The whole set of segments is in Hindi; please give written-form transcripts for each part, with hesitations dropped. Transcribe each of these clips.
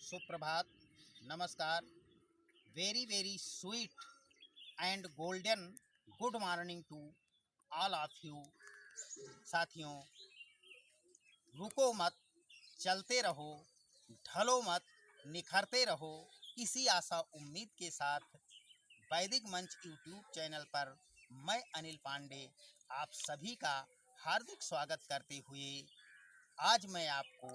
सुप्रभात, नमस्कार, very very sweet and golden good morning to all of you. साथियों, रुको मत, चलते रहो, ढलो मत, निखरते रहो। इसी आशा उम्मीद के साथ वैदिक मंच यूट्यूब चैनल पर मैं अनिल पांडे आप सभी का हार्दिक स्वागत करते हुए आज मैं आपको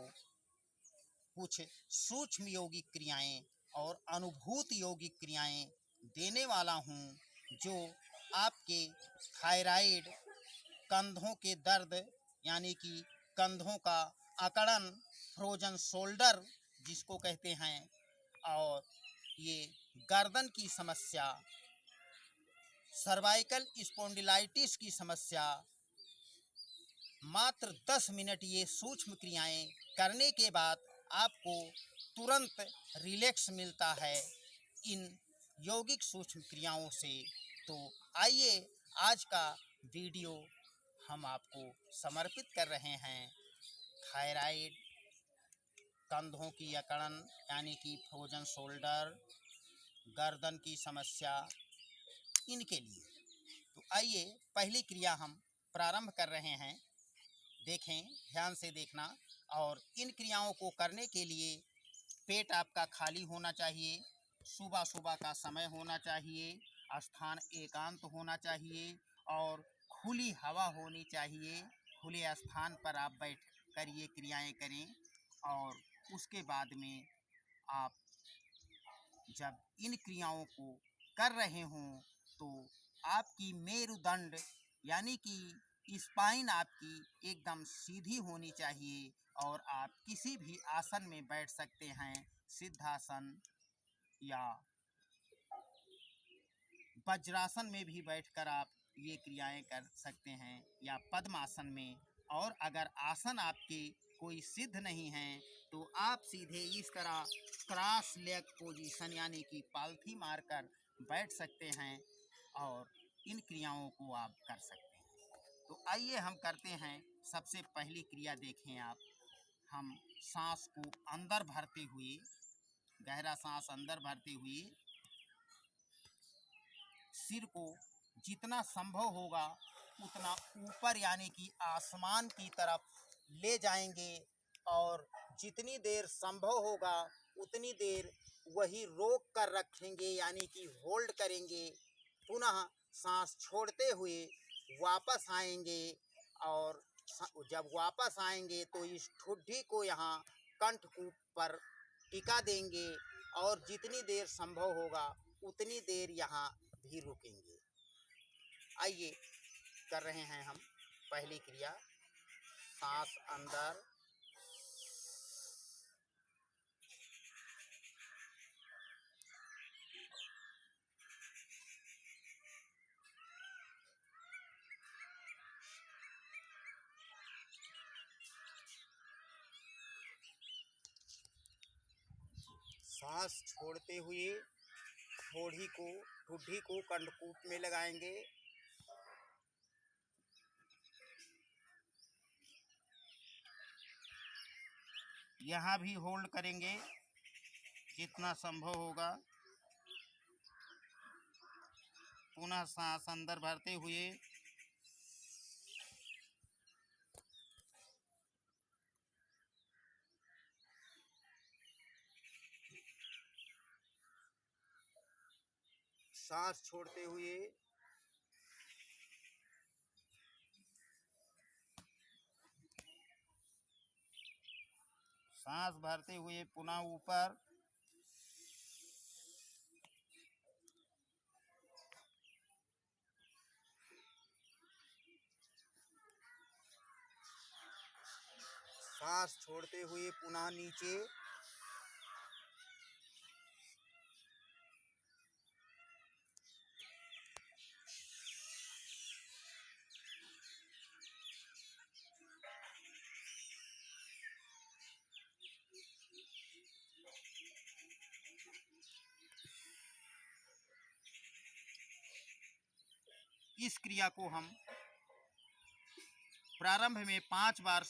कुछ सूक्ष्म योगिक क्रियाएं और अनुभूत योगिक क्रियाएं देने वाला हूं, जो आपके थायराइड, कंधों के दर्द यानी कि कंधों का अकड़न, फ्रोजन शोल्डर जिसको कहते हैं, और ये गर्दन की समस्या, सर्वाइकल स्पॉन्डिलाइटिस की समस्या, मात्र 10 मिनट ये सूक्ष्म क्रियाएं करने के बाद आपको तुरंत रिलैक्स मिलता है इन यौगिक सूक्ष्म क्रियाओं से। तो आइए आज का वीडियो हम आपको समर्पित कर रहे हैं थायराइड, कंधों की अकड़न यानी कि फ्रोजन शोल्डर, गर्दन की समस्या, इनके लिए। तो आइए पहली क्रिया हम प्रारंभ कर रहे हैं। देखें, ध्यान से देखना। और इन क्रियाओं को करने के लिए पेट आपका खाली होना चाहिए, सुबह सुबह का समय होना चाहिए, स्थान एकांत होना चाहिए और खुली हवा होनी चाहिए। खुले स्थान पर आप बैठ कर ये क्रियाएं करें। और उसके बाद में आप जब इन क्रियाओं को कर रहे हों तो आपकी मेरुदंड यानी कि स्पाइन आपकी एकदम सीधी होनी चाहिए और आप किसी भी आसन में बैठ सकते हैं। सिद्धासन या वज्रासन में भी बैठकर आप ये क्रियाएं कर सकते हैं, या पद्मासन में। और अगर आसन आपके कोई सिद्ध नहीं है तो आप सीधे इस तरह क्रॉस लेग पोजीशन यानी कि पालथी मारकर बैठ सकते हैं और इन क्रियाओं को आप कर सकते हैं। तो आइए हम करते हैं। सबसे पहली क्रिया देखें आप। हम सांस को अंदर भरते हुए, गहरा सांस अंदर भरते हुए सिर को जितना संभव होगा उतना ऊपर यानी कि आसमान की तरफ ले जाएंगे और जितनी देर संभव होगा उतनी देर वही रोक कर रखेंगे यानी कि होल्ड करेंगे। पुनः सांस छोड़ते हुए वापस आएंगे और जब वापस आएंगे तो इस ठुड्डी को यहाँ कंठकूप पर टिका देंगे और जितनी देर संभव होगा उतनी देर यहाँ भी रुकेंगे। आइए कर रहे हैं हम पहली क्रिया। सांस अंदर, सांस छोड़ते हुए ठुड्डी को कंठकूप में लगाएंगे। यहाँ भी होल्ड करेंगे जितना संभव होगा। पुनः सांस अंदर भरते हुए सांस छोड़ते हुए सांस भरते हुए पुनः ऊपर, सांस छोड़ते हुए पुनः नीचे। इस क्रिया को हम प्रारंभ में 5 बार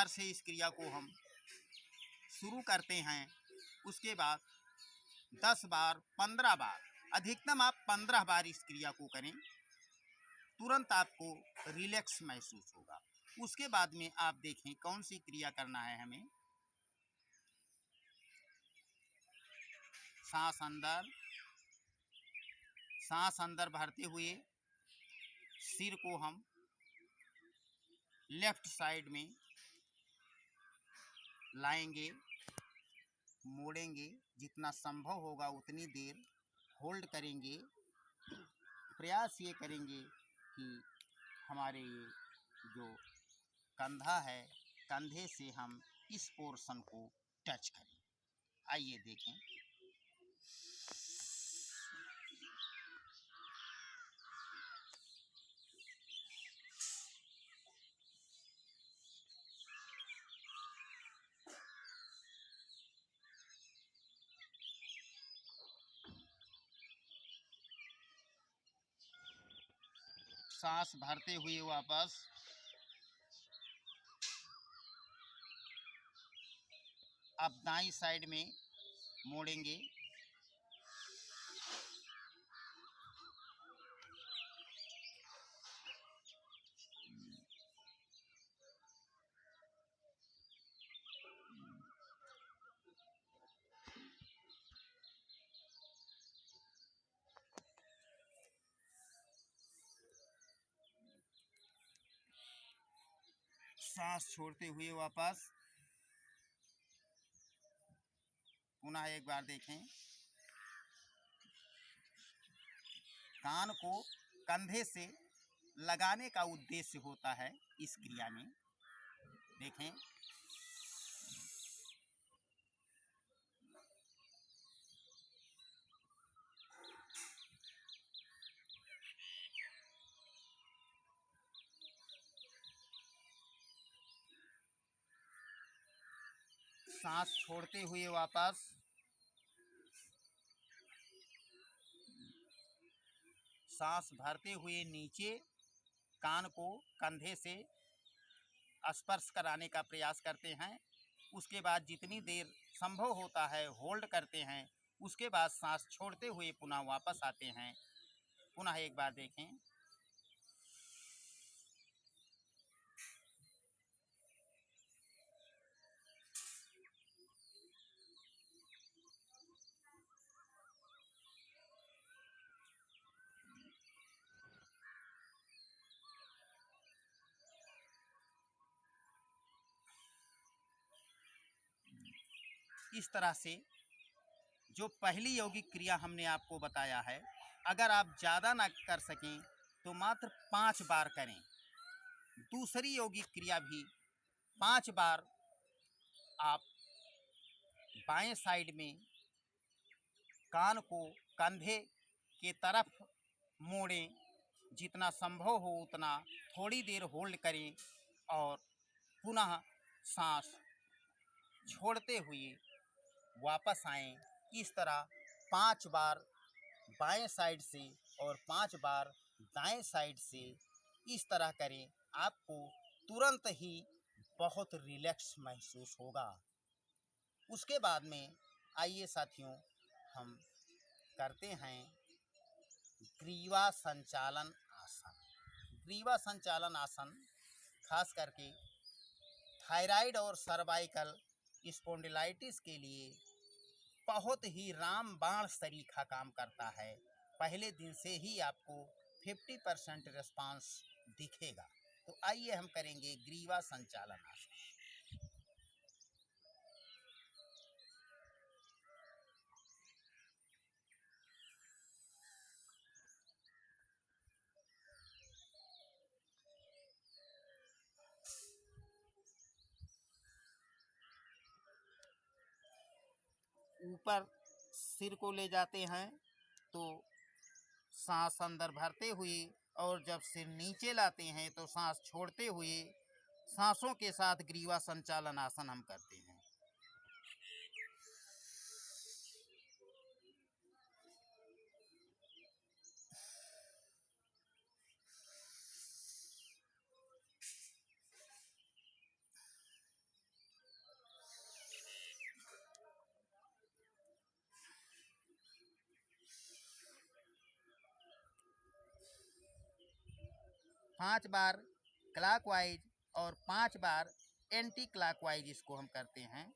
से इस क्रिया को हम शुरू करते हैं, उसके बाद 10 बार 15 बार, अधिकतम आप 15 बार इस क्रिया को करें, तुरंत आपको रिलैक्स महसूस होगा। उसके बाद में आप देखें कौन सी क्रिया करना है हमें। सांस अंदर भरते हुए सिर को हम लेफ्ट साइड में लाएंगे, मोड़ेंगे, जितना संभव होगा उतनी देर होल्ड करेंगे। प्रयास ये करेंगे कि हमारे ये जो कंधा है, कंधे से हम इस पोर्शन को टच करें। आइए देखें। सांस भरते हुए वापस अब दाईं साइड में मोड़ेंगे, सांस छोड़ते हुए वापस पुनः एक बार देखें। कान को कंधे से लगाने का उद्देश्य होता है इस क्रिया में। देखें, सांस छोड़ते हुए वापस सांस भरते हुए नीचे कान को कंधे से स्पर्श कराने का प्रयास करते हैं। उसके बाद जितनी देर संभव होता है होल्ड करते हैं। उसके बाद सांस छोड़ते हुए पुनः वापस आते हैं। पुनः एक बार देखें। इस तरह से जो पहली यौगिक क्रिया हमने आपको बताया है, अगर आप ज़्यादा ना कर सकें तो मात्र 5 बार करें। दूसरी यौगिक क्रिया भी 5 बार आप बाएं साइड में कान को कंधे के तरफ मोड़ें, जितना संभव हो उतना थोड़ी देर होल्ड करें और पुनः सांस छोड़ते हुए वापस आएं। इस तरह 5 बार बाएं साइड से और 5 बार दाएं साइड से इस तरह करें, आपको तुरंत ही बहुत रिलैक्स महसूस होगा। उसके बाद में आइए साथियों, हम करते हैं ग्रीवा संचालन आसन। ग्रीवा संचालन आसन खास करके थायराइड और सर्वाइकल स्पॉन्डिलाइटिस के लिए बहुत ही रामबाण सरीखा काम करता है। पहले दिन से ही आपको 50% रिस्पांस दिखेगा। तो आइए हम करेंगे ग्रीवा संचालन आसन। ऊपर सिर को ले जाते हैं तो सांस अंदर भरते हुए, और जब सिर नीचे लाते हैं तो सांस छोड़ते हुए, सांसों के साथ ग्रीवा संचालन आसन हम करते हैं। 5 बार क्लॉकवाइज और 5 बार एंटी क्लॉकवाइज इसको हम करते हैं।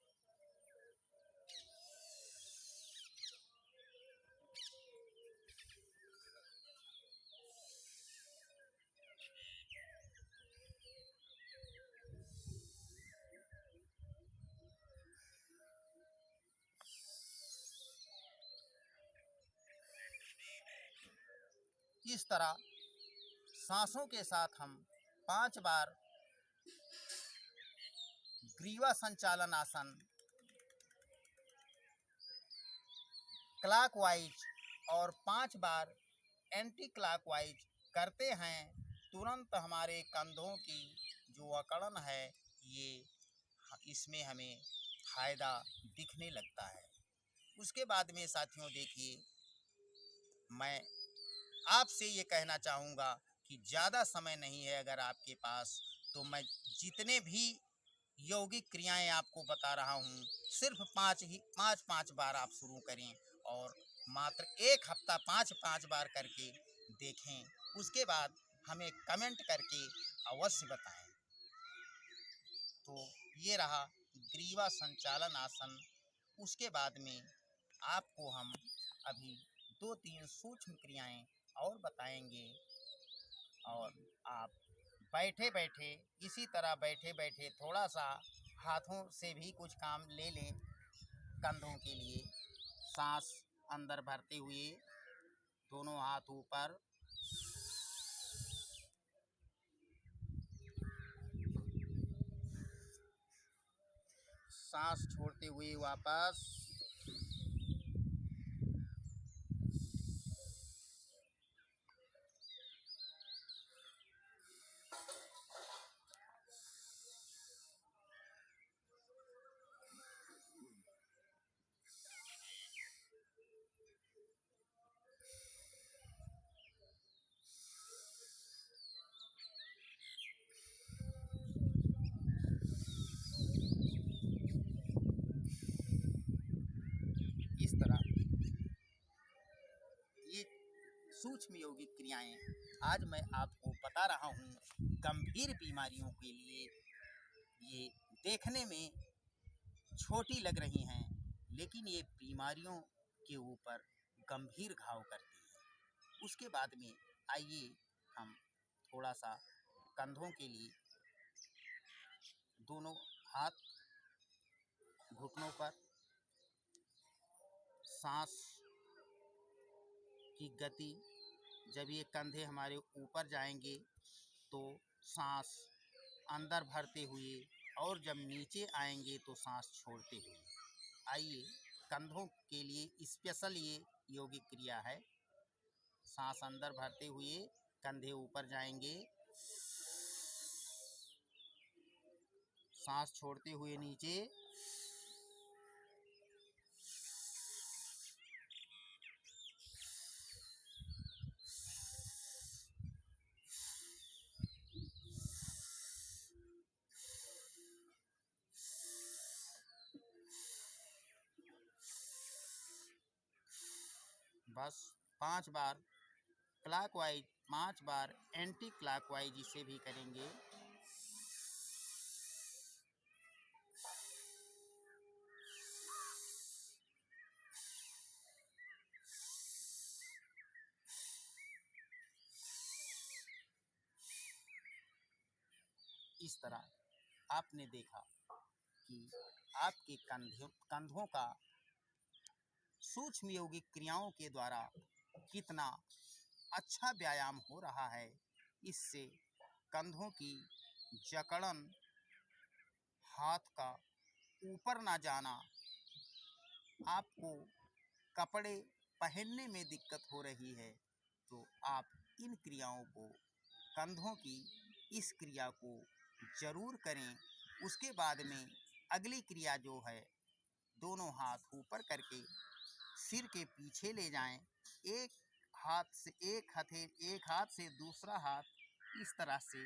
इस तरह सांसों के साथ हम 5 बार ग्रीवा संचालन आसन क्लॉकवाइज और 5 बार एंटी क्लॉकवाइज करते हैं, तुरंत हमारे कंधों की जो अकड़न है ये इसमें हमें फ़ायदा दिखने लगता है। उसके बाद में साथियों देखिए, मैं आपसे ये कहना चाहूँगा कि ज़्यादा समय नहीं है अगर आपके पास, तो मैं जितने भी यौगिक क्रियाएं आपको बता रहा हूँ, सिर्फ 5 बार आप शुरू करें और मात्र 1 हफ्ता 5 बार करके देखें। उसके बाद हमें कमेंट करके अवश्य बताएं। तो ये रहा ग्रीवा संचालन आसन। उसके बाद में आपको हम अभी 2-3 सूक्ष्म क्रियाएं और बताएंगे, और आप बैठे बैठे इसी तरह बैठे बैठे थोड़ा सा हाथों से भी कुछ काम ले लें कंधों के लिए। सांस अंदर भरते हुए दोनों हाथ ऊपर, सांस छोड़ते हुए वापस, इस तरह ये सूक्ष्म यौगिक क्रियाएं आज मैं आपको बता रहा हूँ। गंभीर बीमारियों के लिए ये देखने में छोटी लग रही हैं, लेकिन ये बीमारियों के ऊपर गंभीर घाव करती है। उसके बाद में आइए हम थोड़ा सा कंधों के लिए दोनों हाथ घुटनों पर, सांस की गति, जब ये कंधे हमारे ऊपर जाएंगे तो सांस अंदर भरते हुए, और जब नीचे आएंगे तो सांस छोड़ते हुए। आइए, कंधों के लिए स्पेशल ये यौगिक क्रिया है। सांस अंदर भरते हुए कंधे ऊपर जाएंगे, सांस छोड़ते हुए नीचे, बस 5 बार क्लॉकवाइज, 5 बार एंटी क्लॉकवाइज इसे भी करेंगे। इस तरह आपने देखा कि आपके कंधों का सूक्ष्म यौगिक क्रियाओं के द्वारा कितना अच्छा व्यायाम हो रहा है। इससे कंधों की जकड़न, हाथ का ऊपर ना जाना, आपको कपड़े पहनने में दिक्कत हो रही है, तो आप इन क्रियाओं को, कंधों की इस क्रिया को ज़रूर करें। उसके बाद में अगली क्रिया जो है, दोनों हाथ ऊपर करके सिर के पीछे ले जाएं। एक हाथ से दूसरा हाथ इस तरह से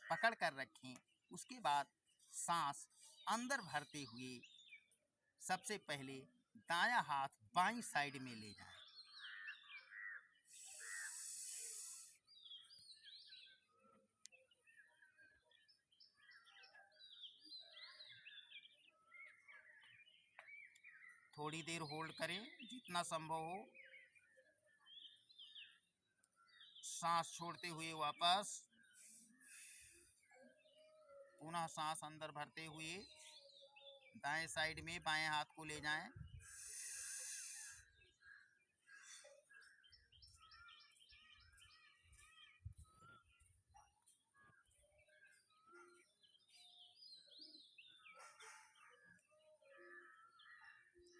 पकड़ कर रखें। उसके बाद सांस अंदर भरते हुए सबसे पहले दायां हाथ बाईं साइड में ले जाएं। थोड़ी देर होल्ड करें जितना संभव हो। सांस छोड़ते हुए वापस, पुनः सांस अंदर भरते हुए दाएं साइड में बाएं हाथ को ले जाएं।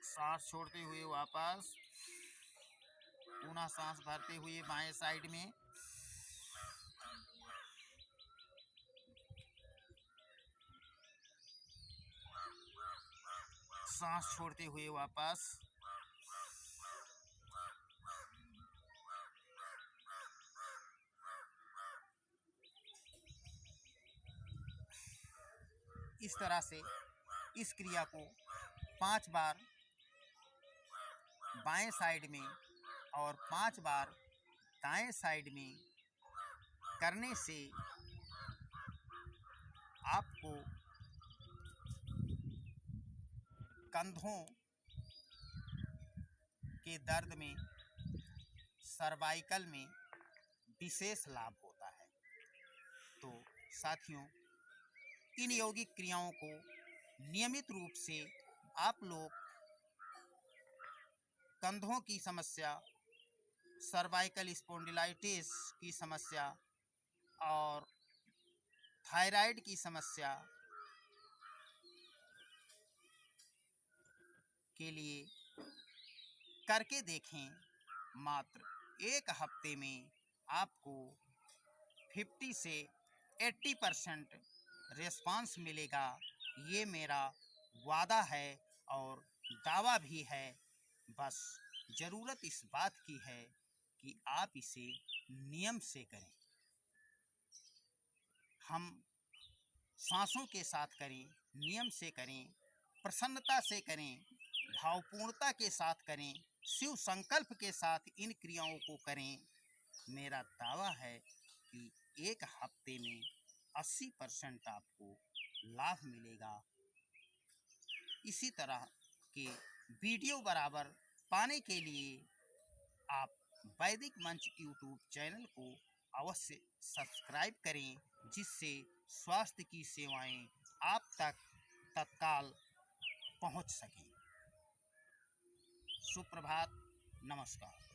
सांस छोड़ते हुए वापस, पुनः सांस भरते हुए बाएं साइड में। सांस छोड़ते हुए वापस, इस तरह से इस क्रिया को 5 बार बाएं साइड में और 5 बार दाएं साइड में करने से आपको कंधों के दर्द में, सर्वाइकल में विशेष लाभ होता है। तो साथियों, इन यौगिक क्रियाओं को नियमित रूप से आप लोग कंधों की समस्या, सर्वाइकल स्पॉन्डिलाइटिस की समस्या और थायराइड की समस्या के लिए करके देखें। मात्र 1 हफ्ते में आपको 50 से 80% रिस्पांस मिलेगा। ये मेरा वादा है और दावा भी है। बस ज़रूरत इस बात की है कि आप इसे नियम से करें। हम सांसों के साथ करें, नियम से करें, प्रसन्नता से करें, भावपूर्णता के साथ करें, शिव संकल्प के साथ इन क्रियाओं को करें। मेरा दावा है कि 1 हफ्ते में 80% आपको लाभ मिलेगा। इसी तरह के वीडियो बराबर पाने के लिए आप वैदिक मंच यूट्यूब चैनल को अवश्य सब्सक्राइब करें, जिससे स्वास्थ्य की सेवाएं आप तक तत्काल पहुंच सकें। सुप्रभात, नमस्कार।